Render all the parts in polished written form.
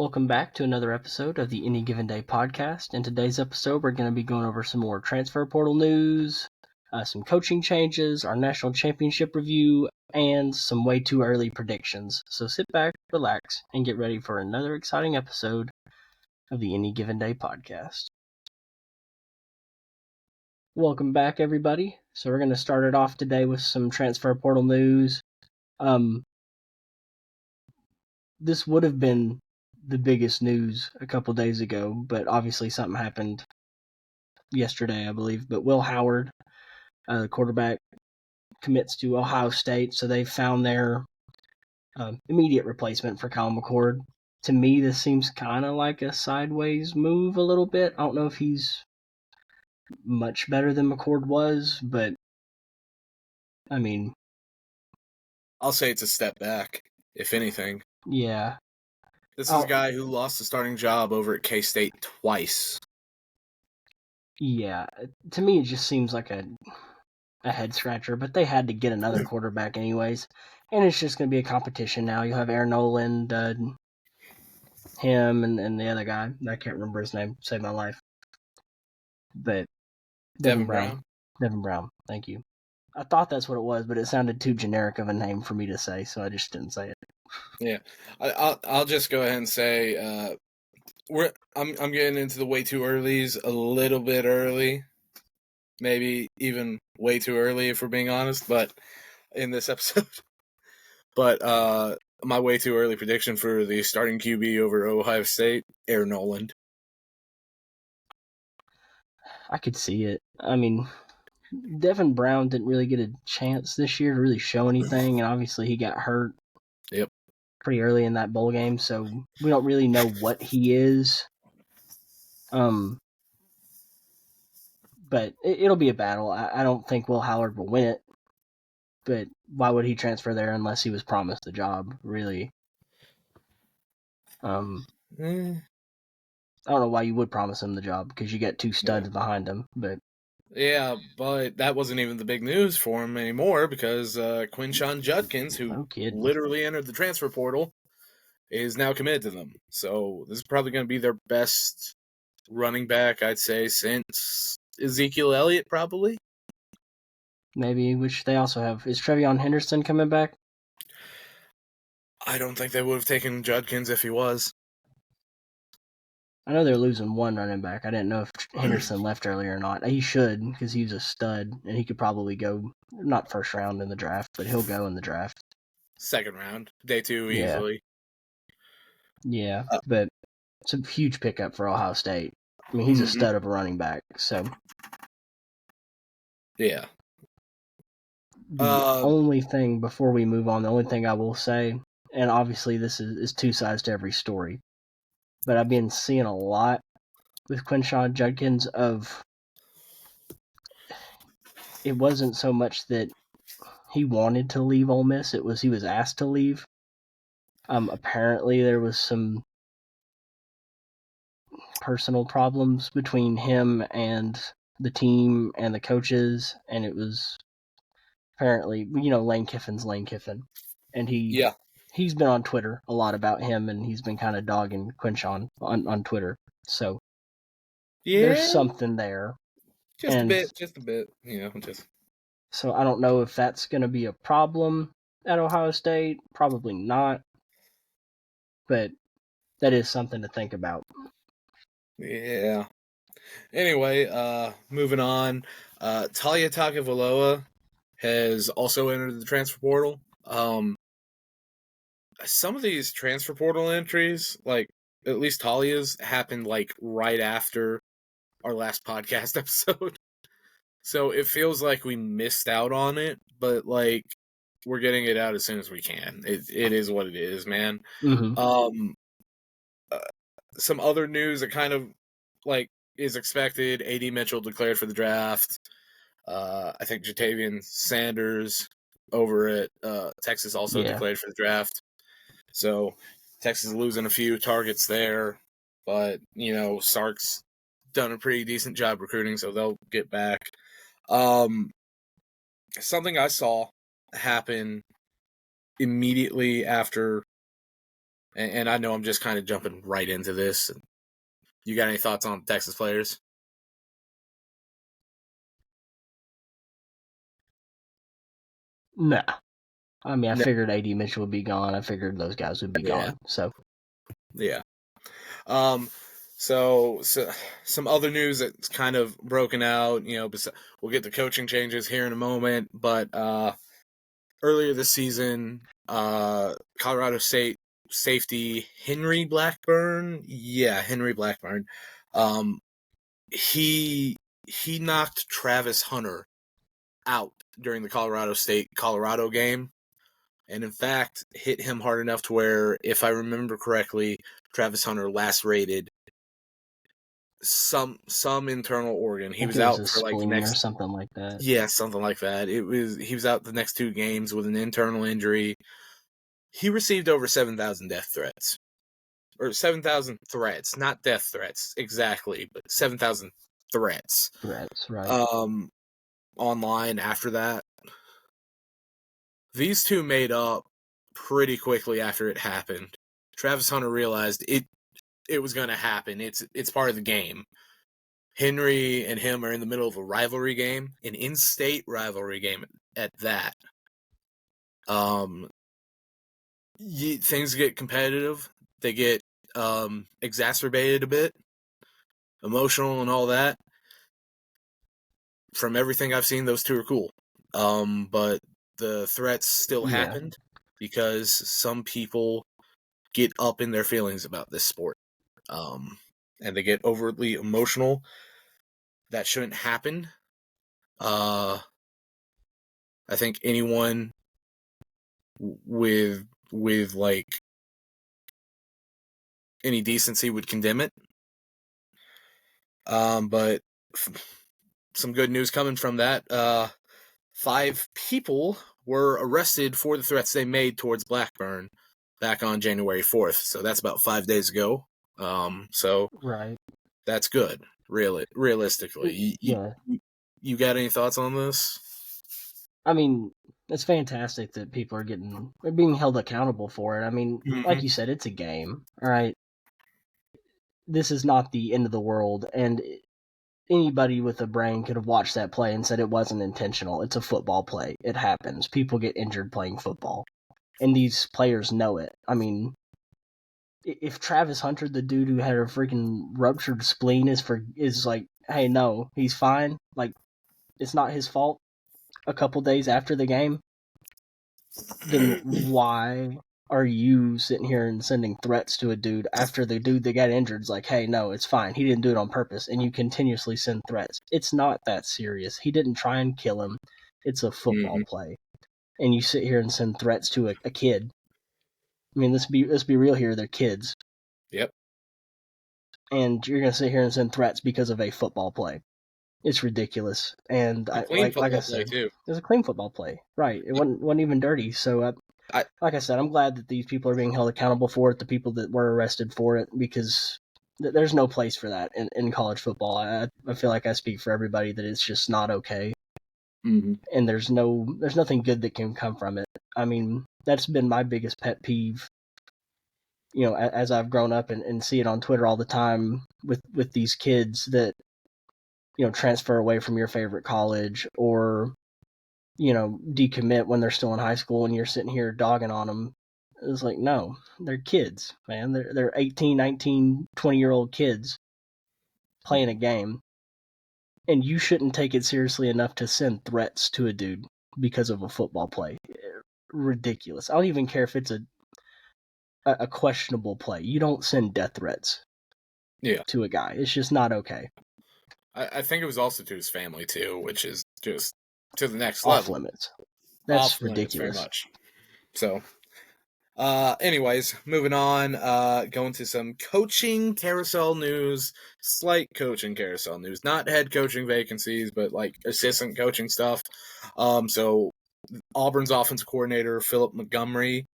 Welcome back to another episode of the Any Given Day podcast. In today's episode, we're going to be going over some more transfer portal news, some coaching changes, our national championship review, and some way too early predictions. So sit back, relax, and get ready for another exciting episode of the Any Given Day podcast. Welcome back, everybody. So we're going to start it off today with some transfer portal news. This would have been the biggest news a couple days ago, but obviously something happened yesterday, I believe. But Will Howard, the quarterback, commits to Ohio State, so they found their immediate replacement for Kyle McCord. To me, this seems kind of like a sideways move a little bit. I don't know if he's much better than McCord was, but I mean, I'll say it's a step back, if anything. yeah. This is a guy who lost the starting job over at K-State twice. Yeah, to me it just seems like a head scratcher, but they had to get another quarterback anyways, and it's just going to be a competition now. You'll have Aaron Noland, him, and the other guy. I can't remember his name. Saved my life. But Devin Brown. Devin Brown. Thank you. I thought that's what it was, but it sounded too generic of a name for me to say, so I just didn't say it. Yeah, I'll just go ahead and say I'm getting into the way too earlys a little bit early, maybe even way too early if we're being honest. But in this episode, my way too early prediction for the starting QB over Ohio State, Aaron Noland. I could see it. I mean, Devin Brown didn't really get a chance this year to really show anything, and obviously he got hurt. Yep. Pretty early in that bowl game, so we don't really know what he is. But it'll be a battle. I don't think Will Howard will win it, but why would he transfer there unless he was promised the job, really? I don't know why you would promise him the job, because you got two studs behind him, but... Yeah, but that wasn't even the big news for him anymore, because Quinshon Judkins, who literally entered the transfer portal, is now committed to them. So this is probably going to be their best running back, I'd say, since Ezekiel Elliott, probably. Maybe, which they also have. Is Trevion Henderson coming back? I don't think they would have taken Judkins if he was. I know they're losing one running back. I didn't know if Henderson left early or not. He should, because he's a stud, and he could probably go, not first round in the draft, but he'll go in the draft. Second round, day 2 easily. Yeah, but it's a huge pickup for Ohio State. I mean, he's a stud of a running back, so... Yeah. The only thing, before we move on, the only thing I will say, and obviously this is two sides to every story, but I've been seeing a lot with Quinshon Judkins of... It wasn't so much that he wanted to leave Ole Miss, it was he was asked to leave. Apparently there was some personal problems between him and the team and the coaches, and it was apparently, Lane Kiffin's Lane Kiffin. And he's been on Twitter a lot about him, and he's been kind of dogging Quinshon on Twitter. So there's something there. Just a bit. So I don't know if that's going to be a problem at Ohio State. Probably not. But that is something to think about. Yeah. Anyway, moving on. Talia Tagovailoa has also entered the transfer portal. Some of these transfer portal entries, like at least Talia's, happened like right after our last podcast episode. So it feels like we missed out on it, but like we're getting it out as soon as we can. It is what it is, man. Mm-hmm. Some other news that kind of like is expected. A.D. Mitchell declared for the draft. I think Jatavian Sanders over at Texas also declared for the draft. So Texas losing a few targets there, but Sark's done a pretty decent job recruiting, so they'll get back. Something I saw happen immediately after And I know I'm just kind of jumping right into this. You got any thoughts on Texas players? Nah. I mean, I No. figured AD Mitchell would be gone. I figured those guys would be gone. So, Yeah. So some other news that's kind of broken out. We'll get the coaching changes here in a moment, but earlier this season, Colorado State safety Henry Blackburn, Henry Blackburn, um, he knocked Travis Hunter out during the Colorado State Colorado game, and in fact hit him hard enough to where, if I remember correctly, Travis Hunter lacerated some internal organ. I He think was it was out a for like the spleen or next, something like that. yeah, something like that. He was out the next 2 games with an internal injury. He received over 7,000 death threats. Or 7,000 threats, not death threats exactly, but 7,000 threats. Threats, right. Online after that. These two made up pretty quickly after it happened. Travis Hunter realized it was going to happen. It's part of the game. Henry and him are in the middle of a rivalry game, an in-state rivalry game at that. Things get competitive. They get exacerbated a bit, emotional and all that. From everything I've seen, those two are cool. But the threats still happened because some people get up in their feelings about this sport. And they get overtly emotional. That shouldn't happen. I think anyone with like any decency would condemn it. But some good news coming from that. 5 people were arrested for the threats they made towards Blackburn back on January 4th. So that's about 5 days ago. So right. That's good. Realistically, Yeah. you got any thoughts on this? I mean, it's fantastic that people are being held accountable for it. I mean, like you said, it's a game, all right? This is not the end of the world, and anybody with a brain could have watched that play and said it wasn't intentional. It's a football play. It happens. People get injured playing football, and these players know it. I mean, if Travis Hunter, the dude who had a freaking ruptured spleen, is like, hey, no, he's fine. Like, it's not his fault. A couple days after the game, then why are you sitting here and sending threats to a dude after the dude that got injured is like, hey, no, it's fine. He didn't do it on purpose, and you continuously send threats. It's not that serious. He didn't try and kill him. It's a football play. And you sit here and send threats to a kid. I mean, let's be real here. They're kids. Yep. And you're going to sit here and send threats because of a football play. It's ridiculous. And like I said, it was a clean football play. Right. It wasn't even dirty. So, like I said, I'm glad that these people are being held accountable for it, the people that were arrested for it, because there's no place for that in college football. I feel like I speak for everybody that it's just not okay. Mm-hmm. And there's nothing good that can come from it. I mean, that's been my biggest pet peeve. As I've grown up and see it on Twitter all the time with these kids that, transfer away from your favorite college or, decommit when they're still in high school and you're sitting here dogging on them. It's like, no, they're kids, man. They're 18, 19, 20-year-old kids playing a game. And you shouldn't take it seriously enough to send threats to a dude because of a football play. Ridiculous. I don't even care if it's a questionable play. You don't send death threats to a guy. It's just not okay. I think it was also to his family too, which is just to the next Off level. Limits. That's Off ridiculous. Limits very much. So, anyways, moving on, going to some coaching carousel news, slight coaching carousel news, not head coaching vacancies, but like assistant coaching stuff. So Auburn's offensive coordinator, Philip Montgomery,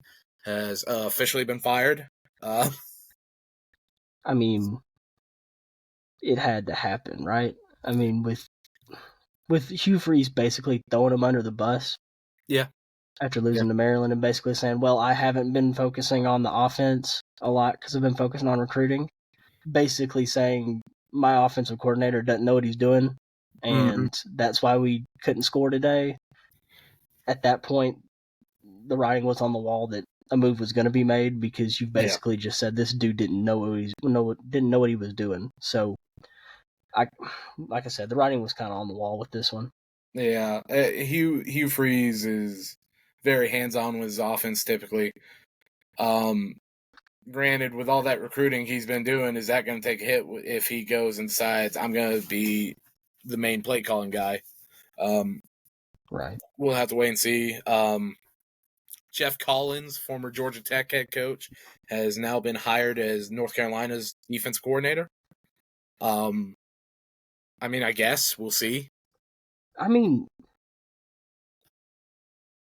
has officially been fired. I mean, it had to happen, right? I mean, with Hugh Freeze basically throwing him under the bus. Yeah. After losing to Maryland and basically saying, well, I haven't been focusing on the offense. a lot because I've been focusing on recruiting. Basically saying my offensive coordinator doesn't know what he's doing, Mm-hmm. and that's why we couldn't score today. At that point, the writing was on the wall that a move was going to be made because you Yeah. basically just said this dude didn't know what he was doing. So, like I said, the writing was kind of on the wall with this one. Yeah. Hugh Freeze is very hands on with his offense typically. Granted, with all that recruiting he's been doing, is that going to take a hit if he goes and decides I'm going to be the main play calling guy? Um, Right. we'll have to wait and see. Jeff Collins, former Georgia Tech head coach, has now been hired as North Carolina's defense coordinator. Um, I mean, I guess we'll see. I mean,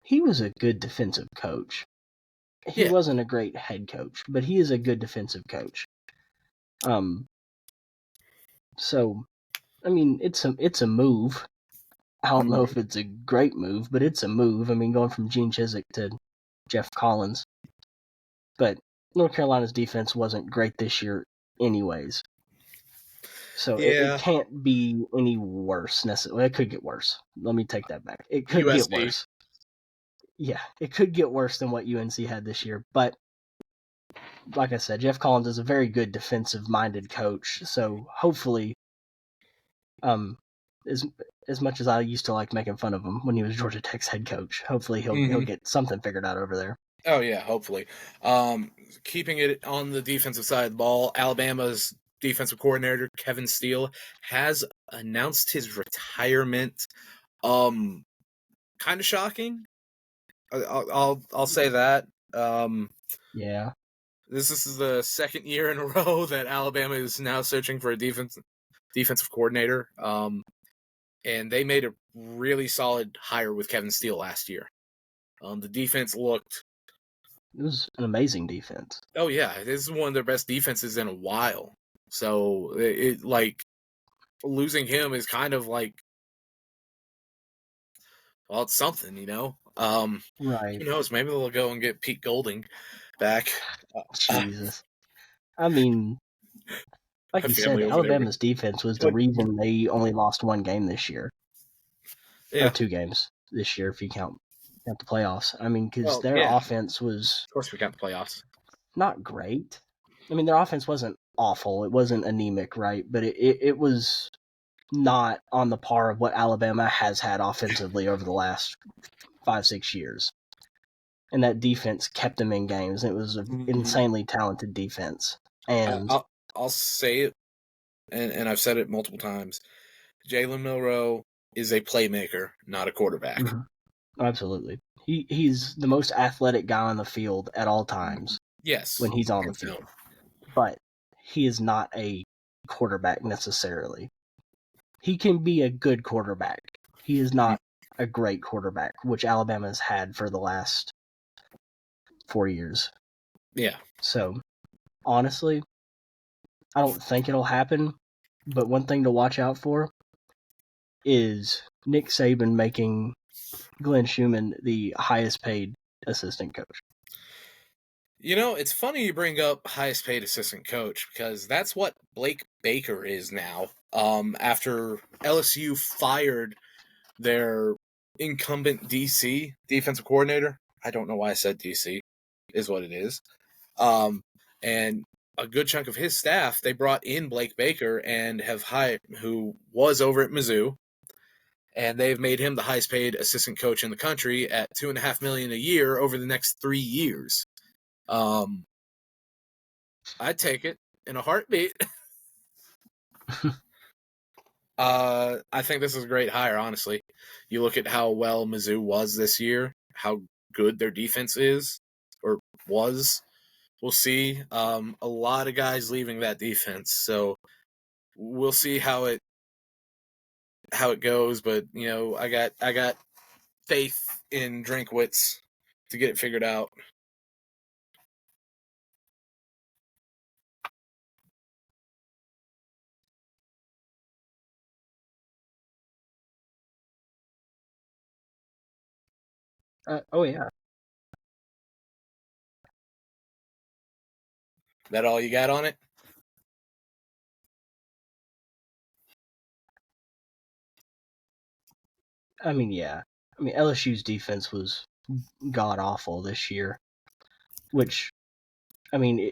he was a good defensive coach. He Yeah. wasn't a great head coach, but he is a good defensive coach. So I mean, it's a move. I don't know Mm-hmm. if it's a great move, but it's a move. I mean, going from Gene Chizik to Jeff Collins. But North Carolina's defense wasn't great this year, anyways. So it Yeah. can't be any worse necessarily. It could get worse. Let me take that back. It could get USD. worse. Yeah, it could get worse than what UNC had this year. But like I said, Jeff Collins is a very good defensive-minded coach. So hopefully, um, as as much as I used to like making fun of him when he was Georgia Tech's head coach, hopefully he'll Mm-hmm. get something figured out over there. Oh yeah, hopefully. Keeping it on the defensive side of the ball, Alabama's defensive coordinator Kevin Steele has announced his retirement. Um, kind of shocking. I'll say that. Um, Yeah, this is the second year in a row that Alabama is now searching for a defensive coordinator. And they made a really solid hire with Kevin Steele last year. The defense looked. it was an amazing defense. Oh yeah, this is one of their best defenses in a while. So it like losing him is kind of like, well, it's something, you know. Right. Who knows? Maybe they'll go and get Pete Golding back. Uh, Jesus. I mean, like my you said, family over there would Alabama's defense was the like, reason they only lost one game this year, or yeah. two games this year if you count the playoffs. I mean, because Well, their yeah. offense was Of course, we got the playoffs. not great. I mean, their offense wasn't awful. It wasn't anemic, right? But it was not on the par of what Alabama has had offensively over the last 5-6 years. And that defense kept them in games. It was an Mm-hmm. insanely talented defense. I, And I'll I'll say it, and I've said it multiple times. Jalen Milroe is a playmaker, not a quarterback. mhm, absolutely, he's the most athletic guy on the field at all Mhm. times when Yes, he's on the hands down. field. But he is not a quarterback necessarily. He can be a good quarterback. He is not a great quarterback, which Alabama's had for the last 4 years. Yeah. So honestly, I don't think it'll happen. But one thing to watch out for is Nick Saban making Glenn Schumann the highest paid assistant coach. You know, it's funny you bring up highest paid assistant coach because that's what Blake Baker is now. After LSU fired their incumbent DC defensive coordinator. I don't know why I said DC, is what it is. Um, and a good chunk of his staff, they brought in Blake Baker and have hired, who was over at Mizzou, and they've made him the highest paid assistant coach in the country at $2.5 million a year over the next 3 years. Um, I'd take it in a heartbeat. I think this is a great hire, honestly. You look at how well Mizzou was this year, how good their defense is or was. We'll see. A lot of guys leaving that defense, so we'll see how it goes. But I got faith in Drinkwitz to get it figured out. Oh yeah, That all you got on it? I mean, yeah. I mean, LSU's defense was god awful this year, which, I mean,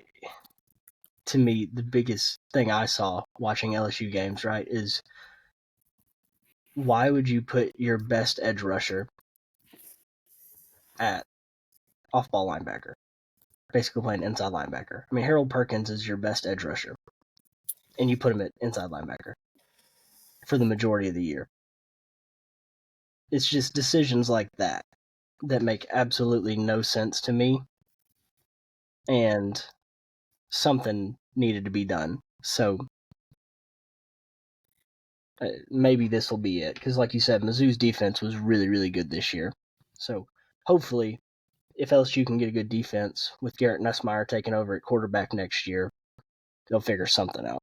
to me, the biggest thing I saw watching LSU games, right, is why would you put your best edge rusher at off-ball linebacker, basically playing inside linebacker? I mean, Harold Perkins is your best edge rusher, and you put him at inside linebacker for the majority of the year. It's just decisions like that that make absolutely no sense to me, and something needed to be done. So maybe this will be it, because like you said, Mizzou's defense was really, really good this year. So hopefully, if LSU can get a good defense with Garrett Nussmeier taking over at quarterback next year, they'll figure something out.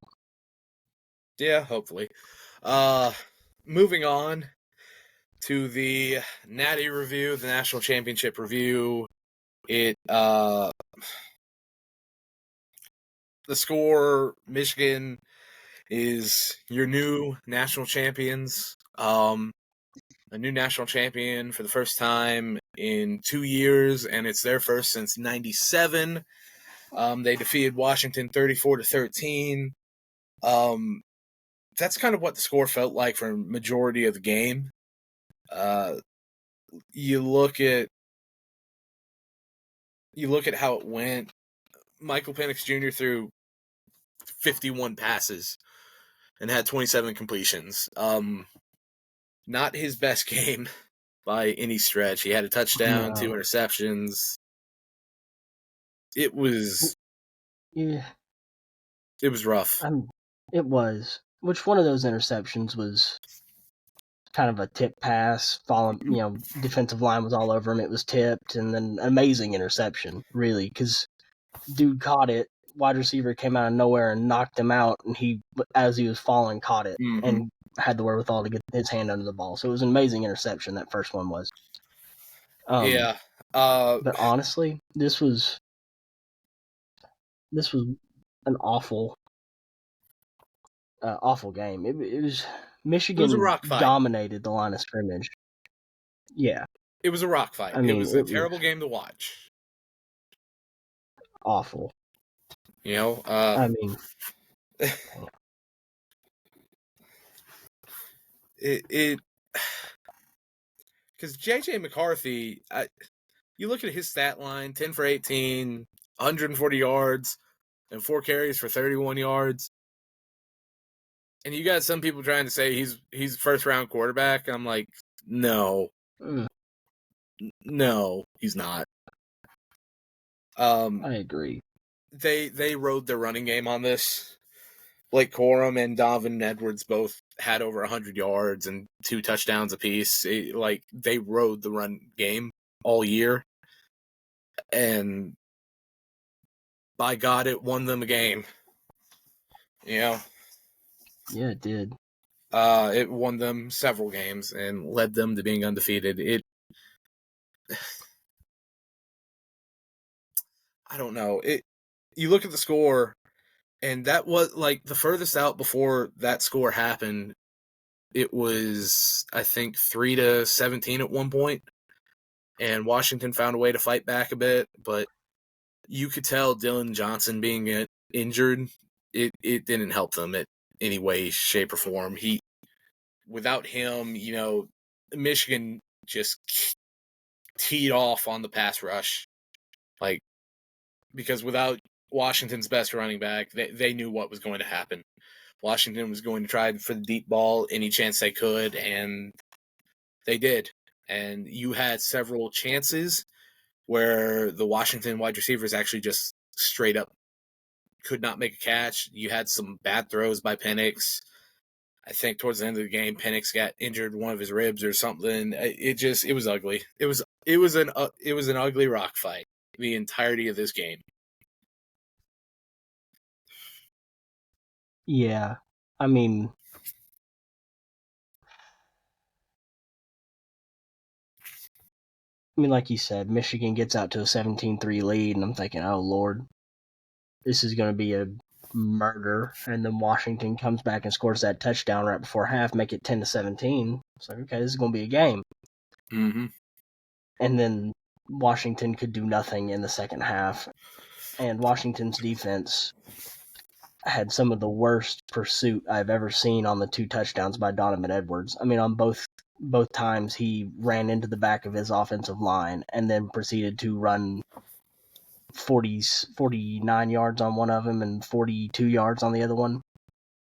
Yeah, hopefully. Moving on to the Natty Review, the National Championship Review. The score, Michigan is your new national champions. A new national champion for the first time in 2 years, and it's their first since '97. They defeated Washington 34-13. That's kind of what the score felt like for a majority of the game. You look at how it went. Michael Penix Jr. threw 51 passes and had 27 completions. Not his best game by any stretch. He had a touchdown, No. 2 interceptions. It was Yeah, it was rough. it was. Which one of those interceptions was kind of a tip pass, falling, defensive line was all over him. It was tipped, and then an amazing interception, really, because dude caught it. Wide receiver came out of nowhere and knocked him out, and he, as he was falling, caught it and had the wherewithal to get his hand under the ball. So it was an amazing interception. That first one was. Yeah. But honestly, this was an awful game. It was Michigan a rock fight. dominated the line of scrimmage. Yeah, It was a rock fight. I mean, it was a terrible game to watch. Awful. I mean, it because JJ McCarthy, you look at his stat line: 10 for 18, 140 yards, and 4 carries for 31 yards. And you got some people trying to say he's first round quarterback. I'm like, no, no, he's not. I agree. They rode their running game on this. Blake Corum and Donovan Edwards both had over 100 yards and 2 touchdowns apiece. They rode the run game all year, and by God, it won them a game. Yeah, it did. It won them several games and led them to being undefeated. I don't know. You look at the score, and that was like the furthest out before that score happened. It was, I think, 3-17 at one point, and Washington found a way to fight back a bit, but you could tell Dylan Johnson being injured, it didn't help them in any way, shape, or form. Without him, Michigan just teed off on the pass rush, because without Washington's best running back, they knew what was going to happen. Washington was going to try for the deep ball any chance they could, and they did. And you had several chances where the Washington wide receivers actually just straight up could not make a catch. You had some bad throws by Penix. I think towards the end of the game, Penix got injured one of his ribs or something. It was ugly. It was an ugly rock fight the entirety of this game. Yeah, I mean, like you said, Michigan gets out to a 17-3 lead, and I'm thinking, oh, Lord. this is going to be a murder, and then Washington comes back and scores that touchdown right before half, make it 10-17. It's like, okay, this is going to be a game. Mm-hmm. And then Washington could do nothing in the second half, and Washington's defense had some of the worst pursuit I've ever seen on the 2 touchdowns by Donovan Edwards. I mean, on both times he ran into the back of his offensive line and then proceeded to run 49 yards on one of them and 42 yards on the other one.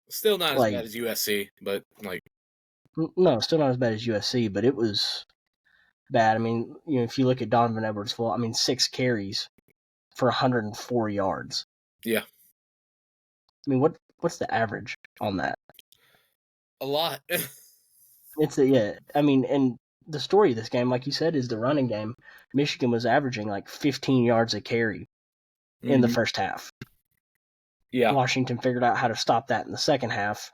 Still not as bad as USC, but no, still not as bad as USC, but it was bad. I mean, if you look at Donovan Edwards' 6 carries for 104 yards. Yeah. I mean, what's the average on that? A lot. I mean, and the story of this game, like you said, is the running game. Michigan was averaging like 15 yards a carry in the first half. Yeah. Washington figured out how to stop that in the second half.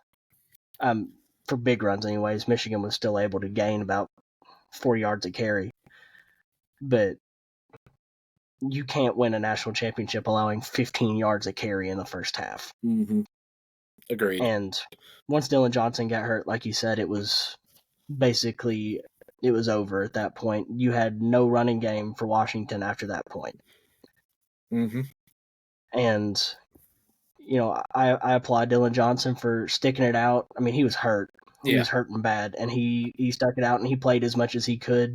For big runs, anyways, Michigan was still able to gain about 4 yards a carry. But you can't win a national championship allowing 15 yards a carry in the first half. Mm-hmm. Agreed. And once Dylan Johnson got hurt, like you said, it was over at that point. You had no running game for Washington after that point. Mm-hmm. And, I applaud Dylan Johnson for sticking it out. I mean, he was hurt. He was hurting bad, and he stuck it out, and he played as much as he could.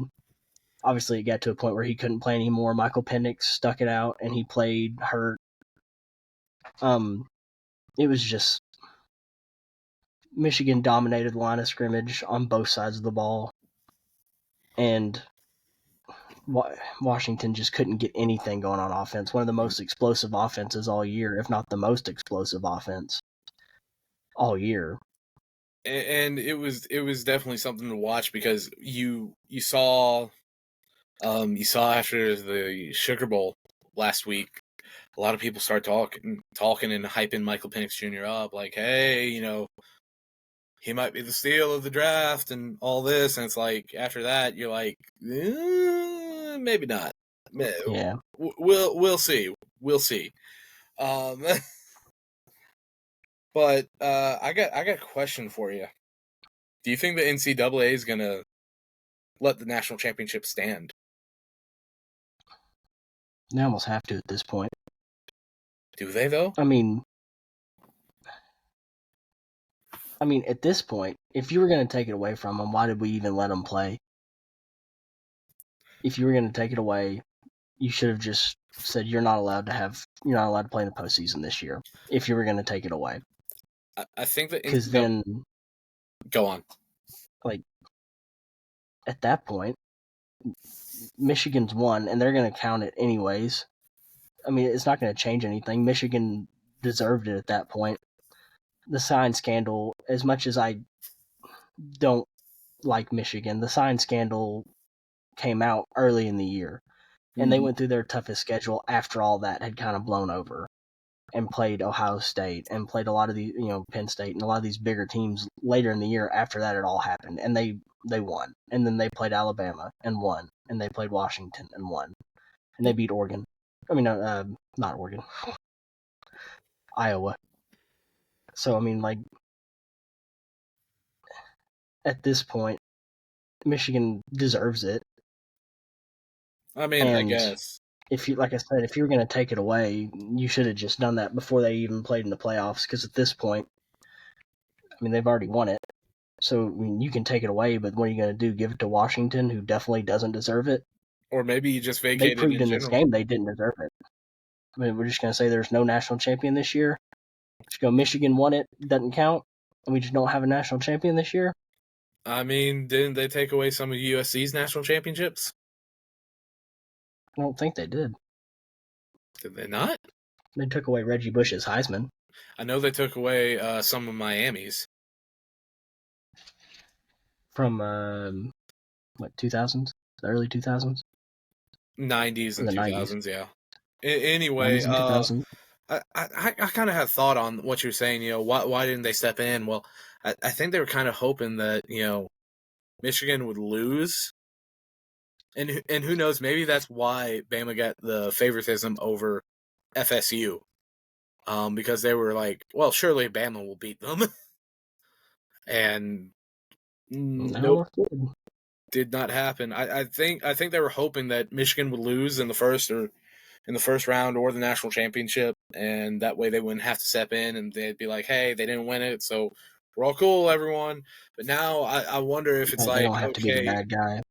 Obviously, it got to a point where he couldn't play anymore. Michael Penix stuck it out, and he played hurt. It was just Michigan dominated the line of scrimmage on both sides of the ball, and Washington just couldn't get anything going on offense. One of the most explosive offenses all year, if not the most explosive offense all year. And it was definitely something to watch because you saw after the Sugar Bowl last week, a lot of people start talking and hyping Michael Penix Jr. up, like, hey, he might be the steal of the draft and all this. And it's like, after that, you're like, maybe not. Yeah. We'll see. We'll see. But I got a question for you. Do you think the NCAA is gonna let the national championship stand? They almost have to at this point. Do they though? I mean, at this point, if you were going to take it away from them, why did we even let them play? If you were going to take it away, you should have just said you're not allowed to play in the postseason this year. If you were going to take it away, I think that because then go on. Like at that point, Michigan's won, and they're going to count it anyways. I mean, it's not going to change anything. Michigan deserved it at that point. The sign scandal, as much as I don't like Michigan, the sign scandal came out early in the year, and they went through their toughest schedule after all that had kind of blown over, and played Ohio State and played a lot of the Penn State and a lot of these bigger teams later in the year after that it all happened, and they won, and then they played Alabama and won, and they played Washington and won, and they beat Oregon. I mean, not Oregon, Iowa. So I mean, like, at this point, Michigan deserves it. I mean, I guess. If you, like I said, if you were going to take it away, you should have just done that before they even played in the playoffs. Because at this point, I mean, they've already won it. So I mean, you can take it away, but what are you going to do? Give it to Washington, who definitely doesn't deserve it? Or maybe you just vacated. They proved in this game they didn't deserve it. I mean, we're just going to say there's no national champion this year. Just go, Michigan won it, doesn't count, and we just don't have a national champion this year. I mean, didn't they take away some of USC's national championships? I don't think they did. Did they not? They took away Reggie Bush's Heisman. I know they took away some of Miami's. From, 2000s? The early 2000s? 90s and 2000s, 90s. Yeah. Anyway, I kind of had thought on what you're saying, why didn't they step in? Well, I think they were kind of hoping that, Michigan would lose. And who knows, maybe that's why Bama got the favoritism over FSU. because they were like, well, surely Bama will beat them. And nope, No, good. did not happen. I think they were hoping that Michigan would lose in the first round or the national championship, and that way they wouldn't have to step in and they'd be like, hey, they didn't win it, so we're all cool, everyone. But now I wonder if it's Right, they like, don't have to be the okay, bad guy.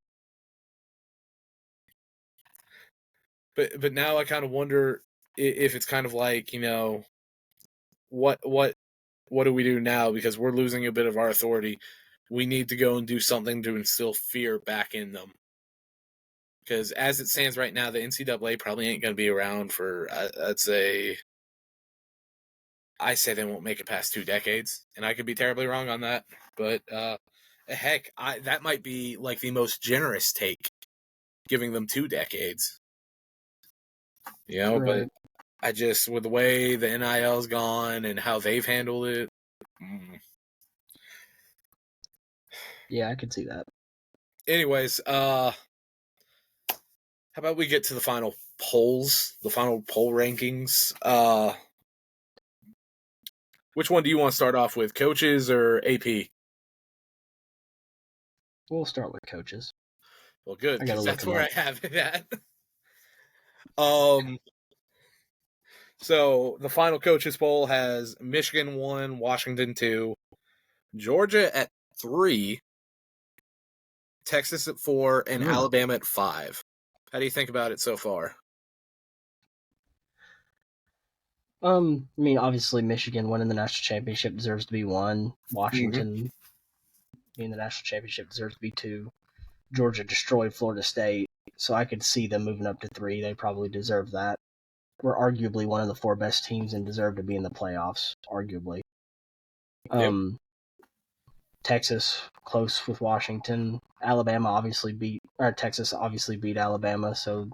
but now I kind of wonder if it's kind of like, what do we do now, because we're losing a bit of our authority. We need to go and do something to instill fear back in them. Because as it stands right now, the NCAA probably ain't going to be around for, I say they won't make it past 2 decades, and I could be terribly wrong on that. But heck, that might be like the most generous take, giving them 2 decades. Right. But I just, with the way the NIL's gone and how they've handled it. Yeah, I could see that. Anyways, how about we get to the final polls, the final poll rankings? Which one do you want to start off with, coaches or AP? We'll start with coaches. Well, good, I gotta because look that's them where up. I have it at. So the final coaches poll has Michigan 1, Washington 2, Georgia at 3, Texas at 4, and Alabama at 5. How do you think about it so far? I mean, obviously, Michigan winning the national championship deserves to be 1. Washington being the national championship deserves to be 2. Georgia destroyed Florida State, so I could see them moving up to 3. They probably deserve that. We're arguably one of the 4 best teams and deserve to be in the playoffs, arguably. Yep. Texas close with Washington. Texas obviously beat Alabama, so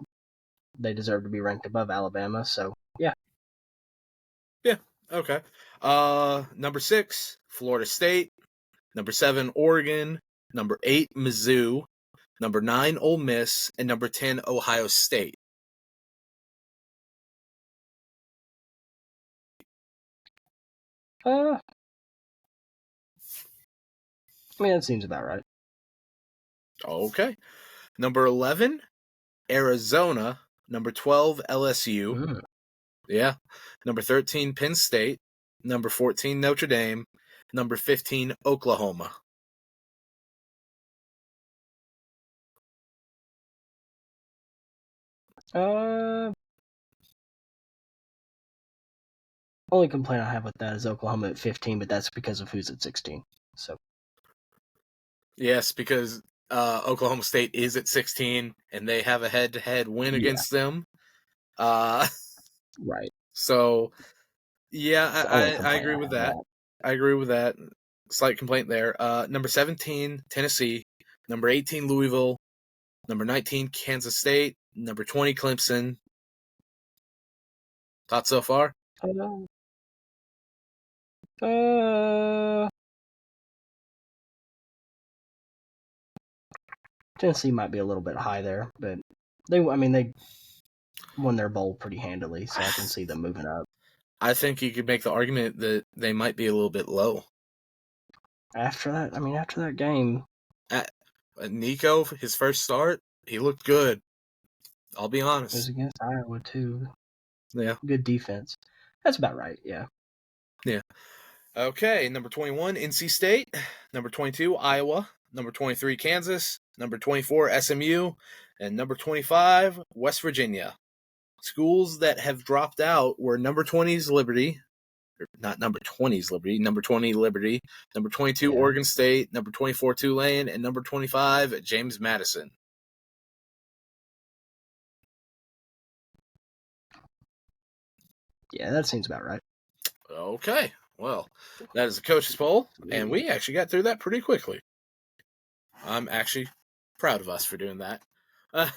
they deserve to be ranked above Alabama. So yeah. Yeah. Okay. Number 6, Florida State. Number 7, Oregon. Number 8, Mizzou. Number 9, Ole Miss, and number 10, Ohio State. I mean, that seems about right. Okay. Number 11, Arizona. Number 12, LSU. Yeah. Number 13, Penn State. Number 14, Notre Dame. Number 15, Oklahoma. Only complaint I have with that is Oklahoma at 15, but that's because of who's at 16. So Yes, because Oklahoma State is at 16, and they have a head-to-head win against them. Right. So, yeah, It's the only I complaint agree I with have that. I agree with that. Slight complaint there. Number 17, Tennessee. Number 18, Louisville. Number 19, Kansas State. Number 20, Clemson. Thoughts so far? Tennessee might be a little bit high there, but they won their bowl pretty handily, so I can see them moving up. I think you could make the argument that they might be a little bit low. After that game, Nico, his first start, he looked good. I'll be it was honest. against Iowa too. Yeah. Good defense. That's about right, yeah. Yeah. Okay, number 21, NC State. Number 22, Iowa. Number 23, Kansas. Number 24, SMU. And number 25, West Virginia. Schools that have dropped out were number 20's Liberty. Not number 20's Liberty. Number 20, Liberty. Number 22, Yeah. Oregon State. Number 24, Tulane. And number 25, James Madison. Yeah, that seems about right. Okay. Well, that is the coach's poll, and we actually got through that pretty quickly. I'm actually proud of us for doing that. The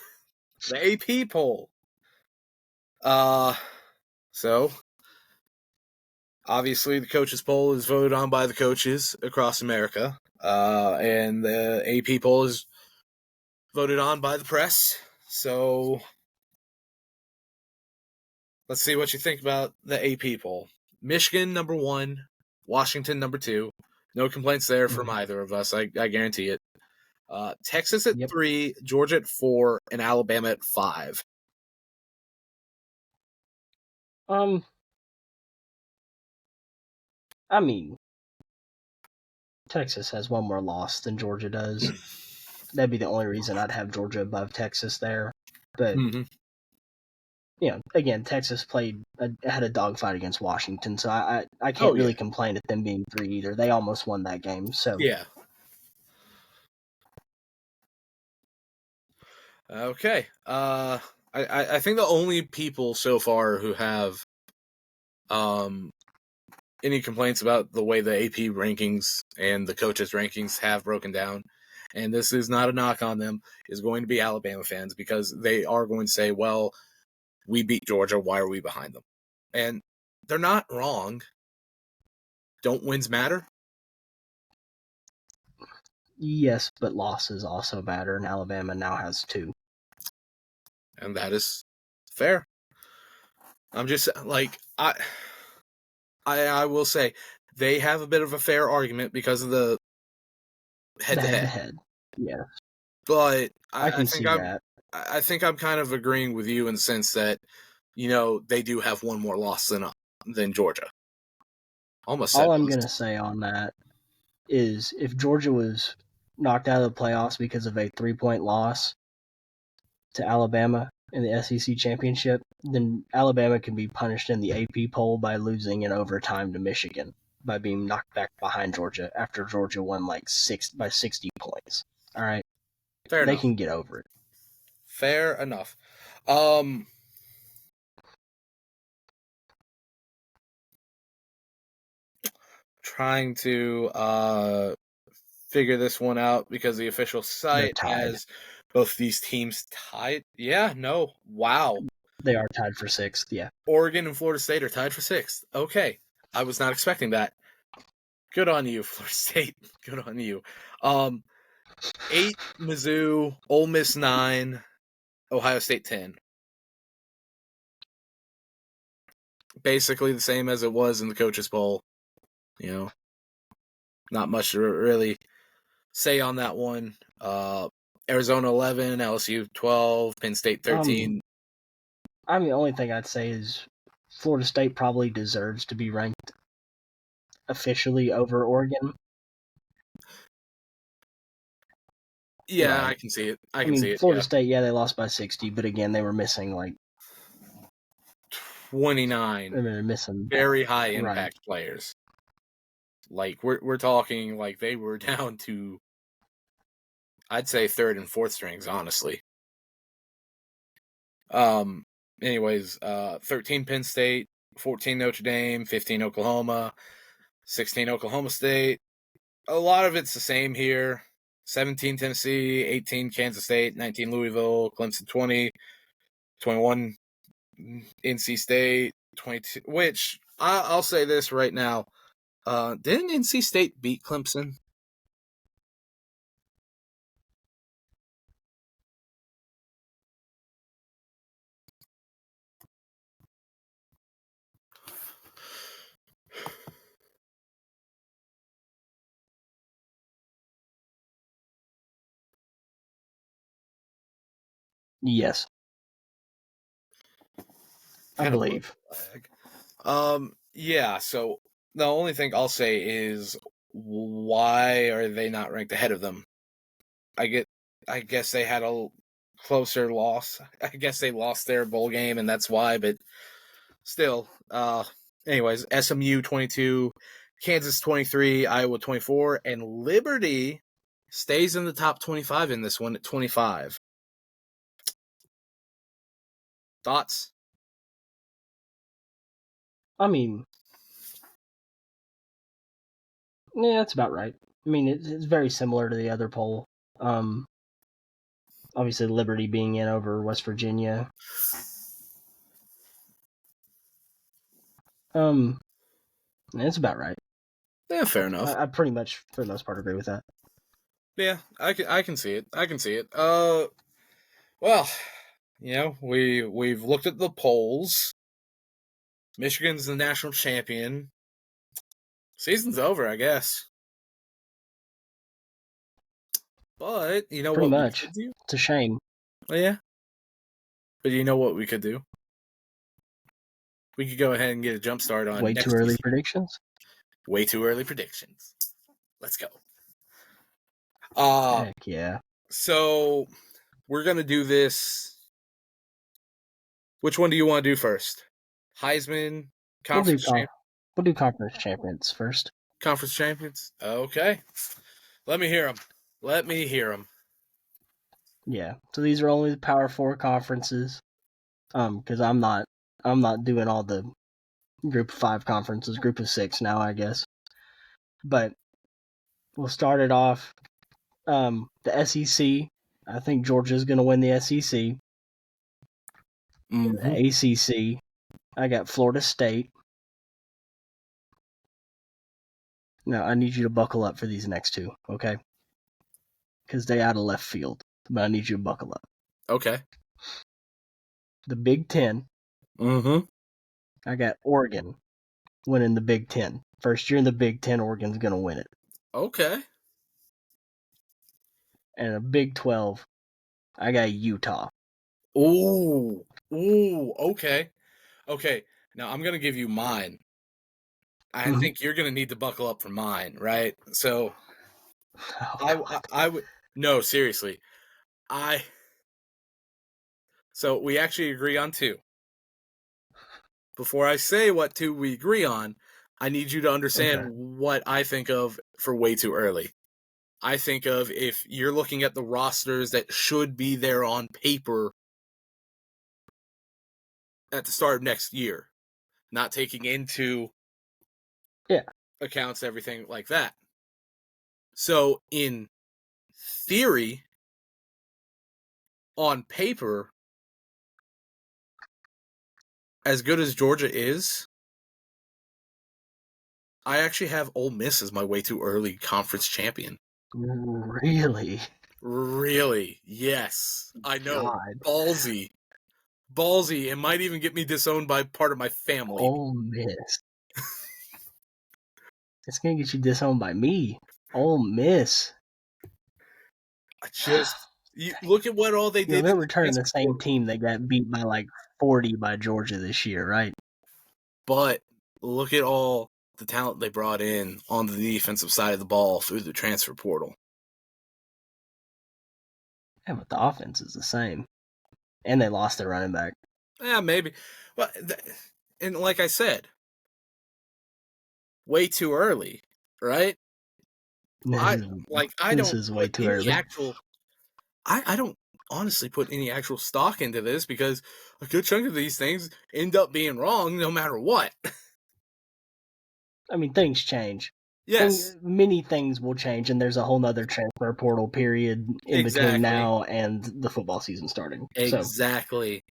AP poll. So obviously the coaches poll is voted on by the coaches across America, and the AP poll is voted on by the press. So let's see what you think about the AP poll. Michigan number 1, Washington number 2. No complaints there from either of us. I guarantee it. Texas at Yep. 3, Georgia at 4, and Alabama at 5. I mean, Texas has one more loss than Georgia does. That'd be the only reason I'd have Georgia above Texas there. But again, Texas had a dogfight against Washington, so I can't really complain at them being 3 either. They almost won that game, so yeah. Okay. I think the only people so far who have any complaints about the way the AP rankings and the coaches' rankings have broken down, and this is not a knock on them, is going to be Alabama fans, because they are going to say, well, we beat Georgia, why are we behind them? And they're not wrong. Don't wins matter? yes, but losses also matter, and Alabama now has 2. And that is fair. I'm just like, I will say they have a bit of a fair argument because of the head-to-head. Yeah. But I can see that. I think I'm kind of agreeing with you in the sense that, they do have one more loss than Georgia. All I'm going to say on that is if Georgia was knocked out of the playoffs because of a 3-point loss to Alabama in the SEC championship, then Alabama can be punished in the AP poll by losing in overtime to Michigan by being knocked back behind Georgia after Georgia won by 60 points. All right. Fair enough. They can get over it. Fair enough. Trying to figure this one out because the official site has both these teams tied. Yeah, no. Wow. They are tied for 6th, yeah. Oregon and Florida State are tied for 6th. Okay. I was not expecting that. Good on you, Florida State. Good on you. 8, Mizzou, Ole Miss 9, Ohio State 10. Basically the same as it was in the coaches poll. Not much to really say on that one. Arizona 11, LSU 12, Penn State 13. The only thing I'd say is Florida State probably deserves to be ranked officially over Oregon. Yeah, right. I can see it. I can see it. Florida State, they lost by 60, but again, they were missing like 29. They're missing very high impact players. Like we're talking like they were down to, I'd say, 3rd and 4th strings, honestly. Anyways, 13 Penn State, 14 Notre Dame, 15 Oklahoma, 16 Oklahoma State. A lot of it's the same here. 17 Tennessee, 18 Kansas State, 19 Louisville, Clemson 20, 21 NC State, 22. Which I'll say this right now. Didn't NC State beat Clemson? Yes. I believe. Yeah, so the only thing I'll say is, why are they not ranked ahead of them? I guess they had a closer loss. I guess they lost their bowl game and that's why, but still. Anyways, SMU 22, Kansas 23, Iowa 24, and Liberty stays in the top 25 in this one at 25. Thoughts? Yeah, that's about right. It's very similar to the other poll. Obviously, Liberty being in over West Virginia. It's about right. Yeah, fair enough. I pretty much, for the most part, agree with that. Yeah, I can see it. I can see it. Well, we've looked at the polls. Michigan's the national champion. Season's over, I guess. But you know Pretty what we much. could do? It's a shame. Oh, yeah. But you know what we could do? We could go ahead and get a jump start on Way too next early season. predictions. Way too early predictions. Let's go. Heck yeah. So we're gonna do this. Which one do you want to do first? Heisman, We'll do conference champions first. conference champions. Okay. Let me hear them. Yeah. So these are only the Power 4 conferences. Because I'm not doing all the Group of 5 conferences, Group of 6 now, I guess. But we'll start it off. The SEC. I think Georgia's going to win the SEC. Mm-hmm. The ACC. I got Florida State. Now, I need you to buckle up for these next two, okay? Because they out of left field. But I need you to buckle up. Okay. The Big Ten. Mm-hmm. I got Oregon winning the Big Ten. First year in the Big Ten, Oregon's going to win it. Okay. And a Big 12, I got Utah. Ooh. Okay. Okay. Now I'm gonna give you mine. I think you're gonna need to buckle up for mine, right? So I would no, seriously. So we actually agree on 2. Before I say what 2 we agree on, I need you to understand what I think of for way too early. I think of if you're looking at the rosters that should be there on paper at the start of next year, not taking into accounts everything like that. So in theory, on paper, as good as Georgia is, I actually have Ole Miss as my way too early conference champion. Really? Really? Yes. I know. God. Ballsy. It might even get me disowned by part of my family. Ole Miss. It's going to get you disowned by me. Ole Miss. Look at what all they did. They're returning the same team that got beat by like 40 by Georgia this year, right? But look at all the talent they brought in on the defensive side of the ball through the transfer portal. Yeah, but the offense is the same. And they lost their running back. Yeah, maybe. Well, and like I said, way too early, right? I don't way too early. I don't honestly put any actual stock into this because a good chunk of these things end up being wrong no matter what. I mean, things change. Yes. Many things will change, and there's a whole nother transfer portal period in between now and the football season starting. Exactly.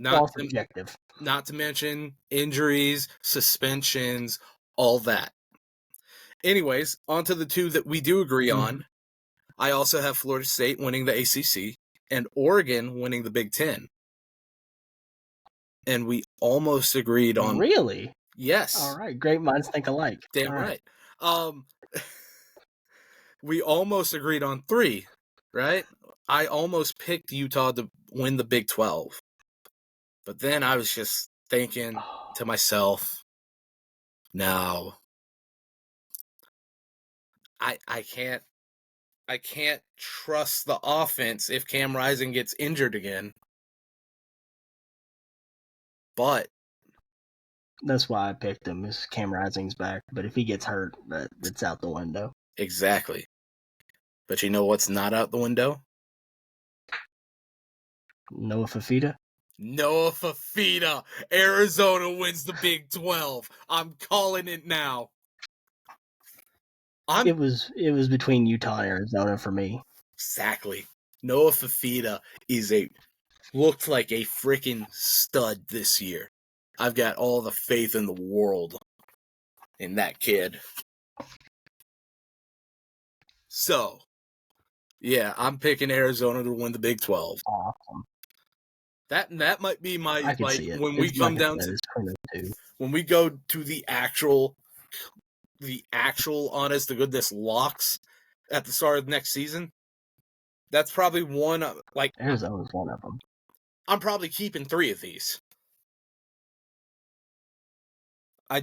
All subjective. Not to mention injuries, suspensions, all that. Anyways, on to the 2 that we do agree on. I also have Florida State winning the ACC and Oregon winning the Big Ten. And we almost agreed on... Really? Yes. All right. Great minds think alike. Damn right. We almost agreed on 3, right? I almost picked Utah to win the Big 12. But then I was just thinking to myself, no, I can't trust the offense if Cam Rising gets injured again. But that's why I picked him. Is Cam Rising's back, but if he gets hurt, it's out the window. Exactly. But you know what's not out the window? Noah Fafita. Arizona wins the Big 12. I'm calling it now. It was between Utah and Arizona for me. Exactly. Noah Fafita looked like a freaking stud this year. I've got all the faith in the world in that kid. So, yeah, I'm picking Arizona to win the Big 12. Awesome. That might be my I can see it. when we come down to when we go to the actual honest to goodness locks at the start of next season, that's probably one. Like, Arizona's one of them. I'm probably keeping 3 of these. I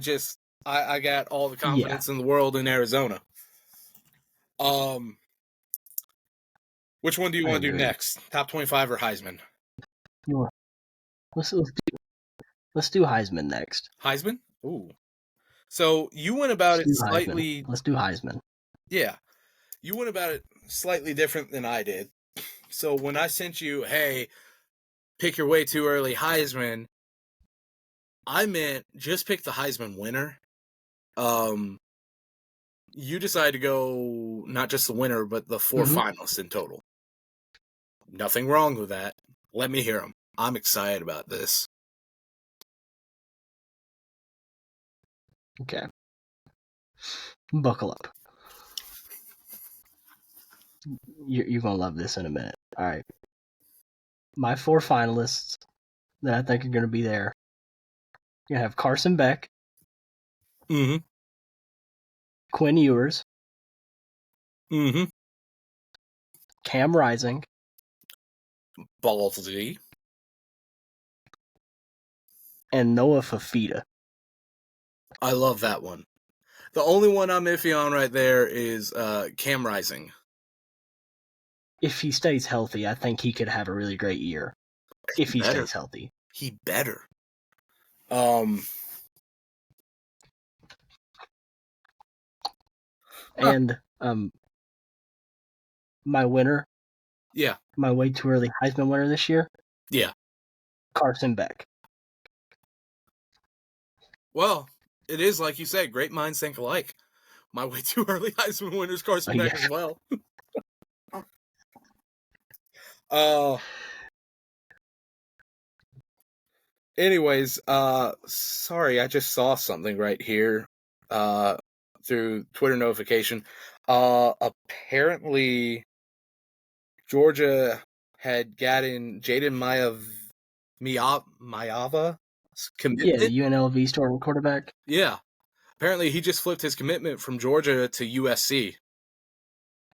got all the confidence in the world in Arizona. Which one do you want to do next? Top 25 or Heisman? Let's do Heisman next. Heisman? Ooh. So you went about it slightly. Let's do Heisman. Yeah, you went about it slightly different than I did. So when I sent you, hey, pick your way too early Heisman, I meant just pick the Heisman winner. You decided to go not just the winner, but the 4 finalists in total. Nothing wrong with that. Let me hear them. I'm excited about this. Okay. Buckle up. You're going to love this in a minute. All right. My 4 finalists that I think are going to be there. You're going to have Carson Beck. Mm-hmm. Quinn Ewers. Mm-hmm. Cam Rising. Ballsy. And Noah Fafita. I love that one. The only one I'm iffy on right there is Cam Rising. If he stays healthy, I think he could have a really great year. If he stays healthy. He better. And my winner. Yeah. My way too early Heisman winner this year. Yeah. Carson Beck. Well, it is like you said, great minds think alike. My way too early Heisman winner is Carson Beck as well. Anyways, sorry, I just saw something right here through Twitter notification. Apparently Georgia had gotten Jaden Mayava's commitment. Yeah, UNLV starting quarterback. Yeah. Apparently he just flipped his commitment from Georgia to USC.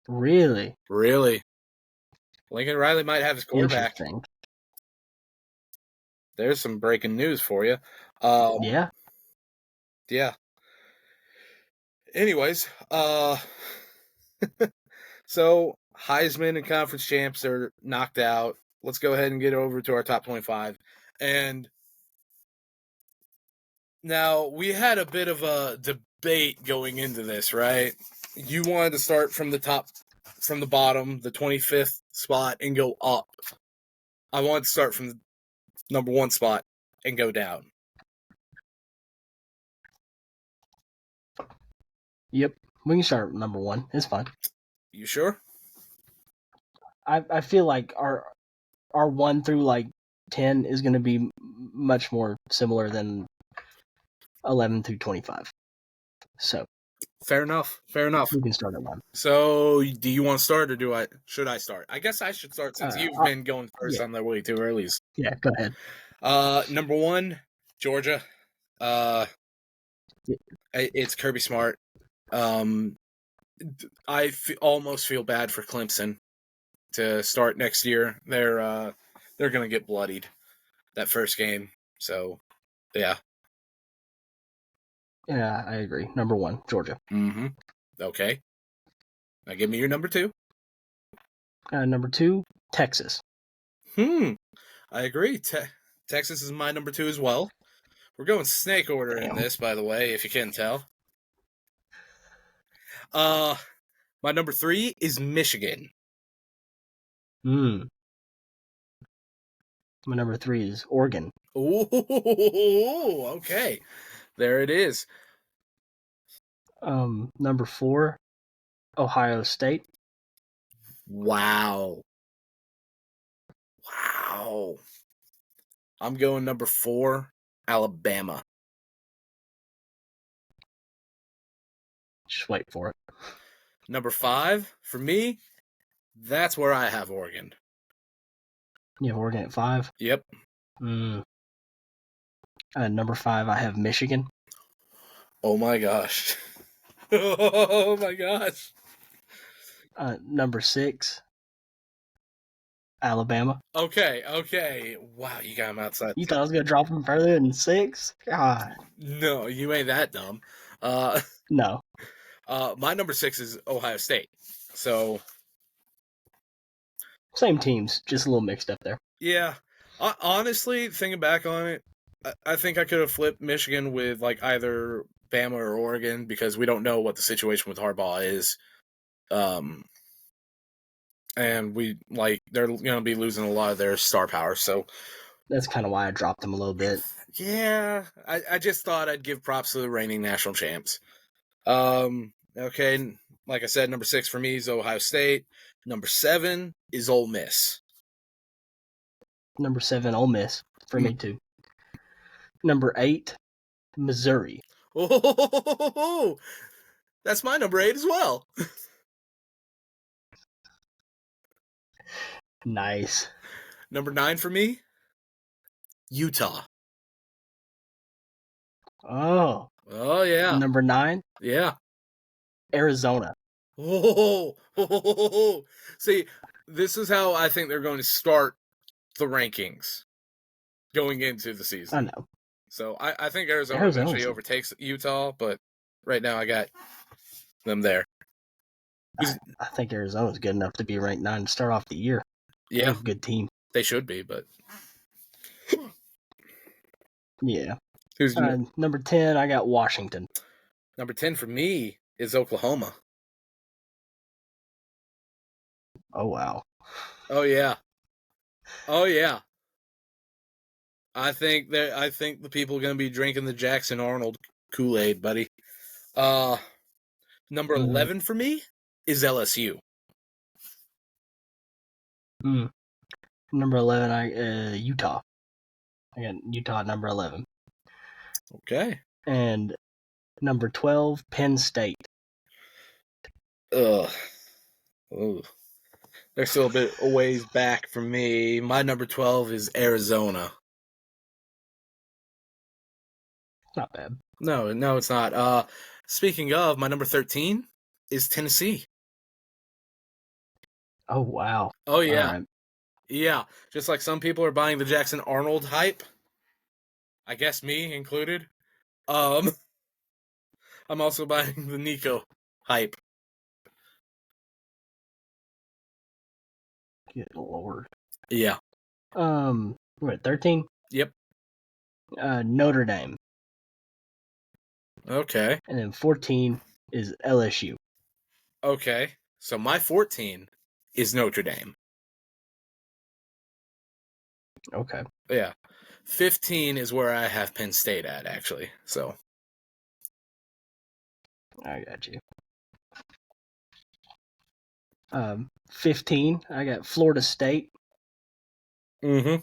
Really? Really? Lincoln Riley might have his quarterback. Interesting. There's some breaking news for you. Yeah. Yeah. Anyways, so Heisman and conference champs are knocked out. Let's go ahead and get over to our top 25. And now we had a bit of a debate going into this, right? You wanted to start from the bottom, the 25th spot, and go up. I wanted to start from the number 1 spot and go down. Yep. We can start at number 1. It's fine. You sure? I feel like our 1 through like 10 is going to be much more similar than 11 through 25. So fair enough. We can start at 1. So do you want to start or should I start? I guess I should start since you've been going first on the way too early. Yeah, go ahead. Number 1, Georgia. It's Kirby Smart. I almost feel bad for Clemson to start next year. They're going to get bloodied that first game. So, yeah. Yeah, I agree. Number 1, Georgia. Mm-hmm. Okay. Now give me your number 2. Number 2, Texas. I agree. Texas is my number 2 as well. We're going snake order in this, by the way, if you can't tell. My number 3 is Michigan. My number 3 is Oregon. Ooh, okay. There it is. Number 4, Ohio State. Wow. I'm going number 4, Alabama. Just wait for it. Number 5, for me, that's where I have Oregon. You have Oregon at 5? Yep. Number 5, I have Michigan. Oh my gosh. Oh my gosh. Number 6, Alabama. Okay. Wow, you got him outside. You thought I was going to drop them further than 6? God. No, you ain't that dumb. Uh, No. my number 6 is Ohio State. So Same teams, just a little mixed up there. yeah, honestly, thinking back on it, I think I could have flipped Michigan with like either Bama or Oregon because we don't know what the situation with Harbaugh is. And they're going to be losing a lot of their star power. So That's kind of why I dropped them a little bit. yeah, I just thought I'd give props to the reigning national champs. Okay, like I said, number 6 for me is Ohio State. Number 7 is Ole Miss. Number 7, Ole Miss for me too. Number 8, Missouri. Oh, that's my number 8 as well. Nice. Number 9 for me, Utah. Oh. Oh yeah. Number 9, Yeah. Arizona. Oh. See, this is how I think they're going to start the rankings going into the season. I know. So I think Arizona eventually overtakes Utah, but right now I got them there. I think Arizona's good enough to be ranked 9 to start off the year. Yeah. They're a good team. They should be, but yeah. Who's number 10, I got Washington. Number 10 for me is Oklahoma. Oh, wow. Oh, yeah. I think the people are going to be drinking the Jackson Arnold Kool-Aid, buddy. Number 11 for me is LSU. Number 11, Utah. I got Utah at number 11. Okay. And number 12, Penn State. Ugh. Ooh. They're still a bit a ways back from me. My number 12 is Arizona. Not bad. No, it's not. Speaking of, my number 13 is Tennessee. Oh, wow. Oh, yeah. Right. Yeah. Just like some people are buying the Jackson Arnold hype. I guess me included. I'm also buying the Nico hype. Good Lord. Yeah. What, 13? Yep. Notre Dame. Okay. And then 14 is LSU. Okay. So my 14 is Notre Dame. Okay. Yeah. 15 is where I have Penn State at, actually. So. I got you. 15, I got Florida State. Mm-hmm.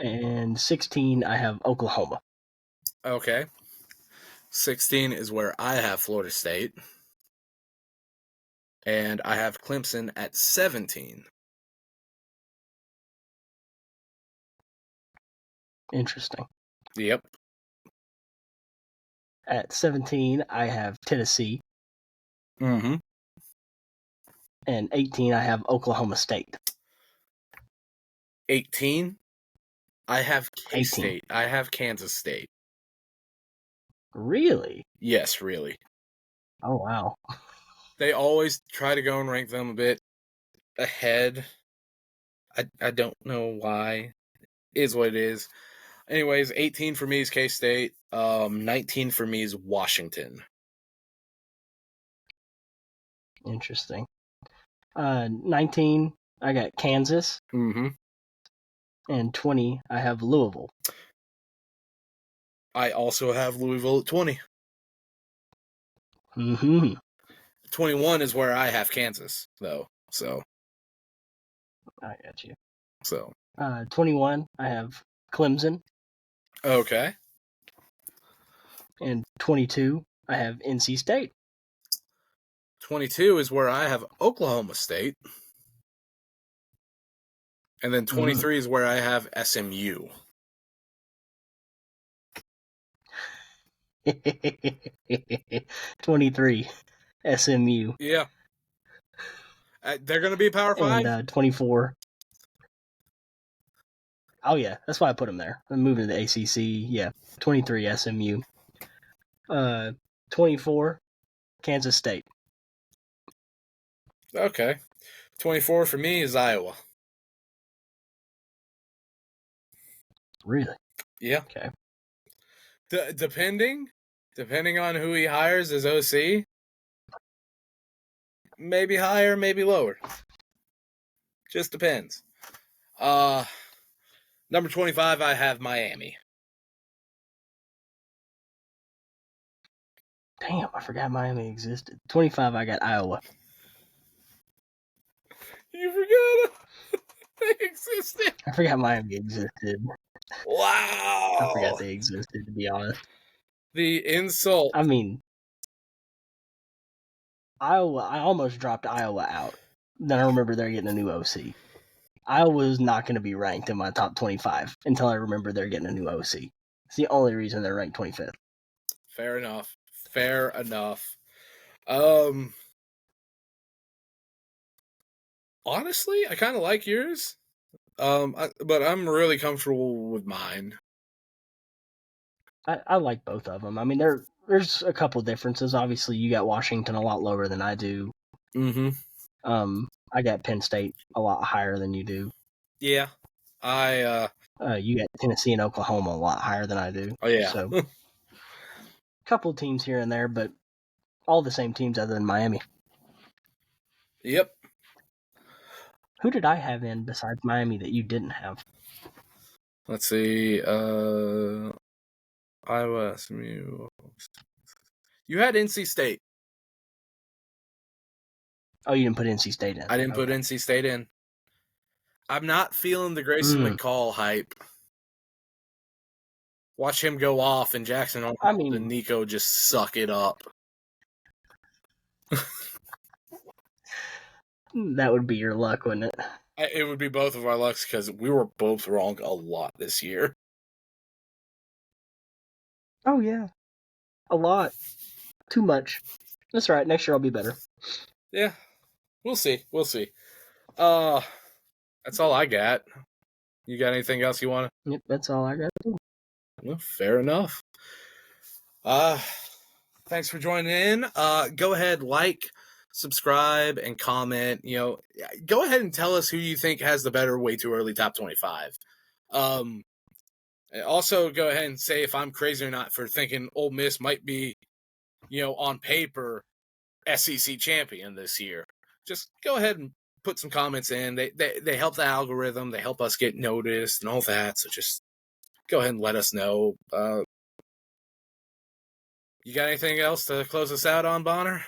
And 16, I have Oklahoma. Okay. 16 is where I have Florida State. And I have Clemson at 17. Interesting. Yep. At 17, I have Tennessee. Mm-hmm. And 18, I have Oklahoma State. 18, I have K-State. I have Kansas State. Really? Yes, really. Oh, wow. They always try to go and rank them a bit ahead. I don't know why. It is what it is. Anyways, 18 for me is K-State. 19 for me is Washington. Interesting. 19, I got Kansas. Mm-hmm. And 20, I have Louisville. I also have Louisville at 20. Mm-hmm. 21 is where I have Kansas, though. So. I got you. So. 21, I have Clemson. Okay. And 22, I have NC State. 22 is where I have Oklahoma State. And then 23 is where I have SMU. 23 SMU. Yeah. They're going to be Power 5? And 24. Oh, yeah. That's why I put them there. I'm moving to the ACC. Yeah. 23 SMU. 24 Kansas State. Okay. 24 for me is Iowa. Really? Yeah. Okay. Depending on who he hires as OC, maybe higher, maybe lower. Just depends. Number 25, I have Miami. Damn, I forgot Miami existed. 25, I got Iowa. You forgot they existed. I forgot Miami existed. Wow. I forgot they existed, to be honest. The insult. I mean, Iowa, I almost dropped Iowa out. Then I remember they're getting a new OC. Iowa's not going to be ranked in my top 25 until I remember they're getting a new OC. It's the only reason they're ranked 25th. Fair enough. Honestly, I kind of like yours. But I'm really comfortable with mine. I like both of them. I mean, there's a couple differences. Obviously, you got Washington a lot lower than I do. Mm-hmm. I got Penn State a lot higher than you do. Yeah. You got Tennessee and Oklahoma a lot higher than I do. Oh, yeah. So, a couple teams here and there, but all the same teams other than Miami. Yep. Who did I have in besides Miami that you didn't have? Let's see. Iowa, SMU. You had NC State. Oh, you didn't put NC State in. I didn't put NC State in. I'm not feeling the Grayson McCall hype. Watch him go off and Jackson Arnold and Nico just suck it up. That would be your luck, wouldn't it? It would be both of our lucks because we were both wrong a lot this year. Oh, yeah. A lot. Too much. That's right. Next year I'll be better. Yeah. We'll see. That's all I got. You got anything else you want to? Yep, that's all I got. Well, fair enough. Thanks for joining in. Go ahead, like, subscribe, and comment. Go ahead and tell us who you think has the better way too early top 25. Also, go ahead and say if I'm crazy or not for thinking Ole Miss might be, on paper, SEC champion this year. Just go ahead and put some comments in. They help the algorithm. They help us get noticed and all that. So just go ahead and let us know. You got anything else to close us out on, Bonner?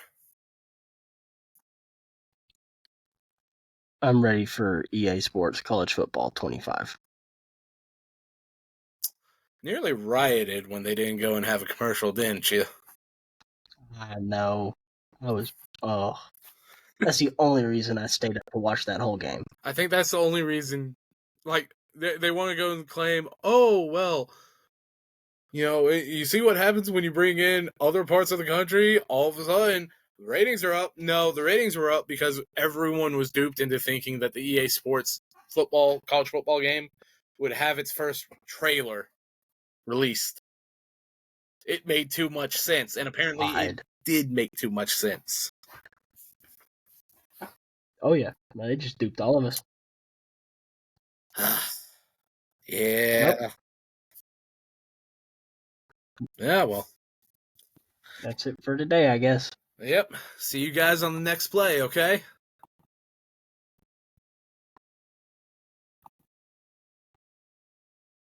I'm ready for EA Sports College Football 25. Nearly rioted when they didn't go and have a commercial, didn't you? I know. That's the only reason I stayed up to watch that whole game. I think that's the only reason. Like, they want to go and claim, oh, well, you see what happens when you bring in other parts of the country? All of a sudden, the ratings are up. No, the ratings were up because everyone was duped into thinking that the EA Sports college football game would have its first trailer released. It made too much sense, and apparently it did make too much sense. Oh, yeah. They just duped all of us. Yeah. Nope. Yeah, well. That's it for today, I guess. Yep. See you guys on the next play, okay?